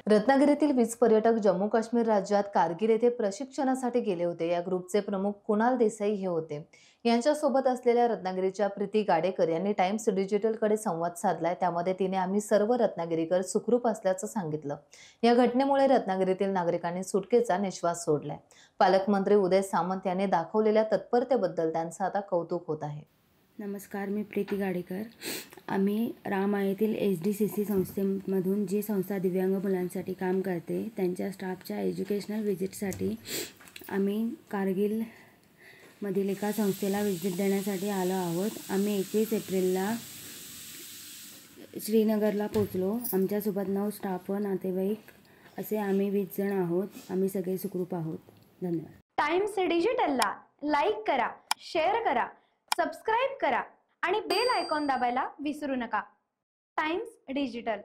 रत्नागिरीतील 20 पर्यटक जम्मू काश्मीर राज्यात कारगिल येथे प्रशिक्षणासाठी गेले होते। या ग्रुपचे प्रमुख कुणाल देसाई हे होते। यांच्यासोबत असलेल्या रत्नागिरीच्या प्रीती गाडेकर यांनी टाइम्स डिजिटलकडे संवाद साधलाय। त्यामध्ये तिने आम्ही सर्व रत्नागिरीकर सुखरूप असल्याचं सांगितलं। या घटनेमुळे रत्नागिरीतील नागरिकांनी सुटकेचा निश्वास सोडलाय। पालकमंत्री उदय सामंत यांनी दाखवलेल्या तत्परतेबद्दल त्यांचं आता कौतुक होत आहे। नमस्कार, मी प्रीती गाडेकर। आम्ही रामायेतील SDCC संस्थेमधून जी संस्था दिव्यांग मुलांसाठी काम करते त्यांच्या स्टाफच्या एज्युकेशनल व्हिजिटसाठी आम्ही कारगिलमधील एका संस्थेला व्हिजिट देण्यासाठी आलो आहोत। आम्ही 21 एप्रिलला श्रीनगरला पोचलो। आमच्यासोबत 9 स्टाफ व नातेवाईक असे आम्ही 20 जण आहोत। आम्ही सगळे सुखरूप आहोत। धन्यवाद। टाइम्स डिजिटलला लाईक करा, शेअर करा, सबस्क्राइब करा आणि बेल आयकॉन दाबायला विसरू नका। Times digital.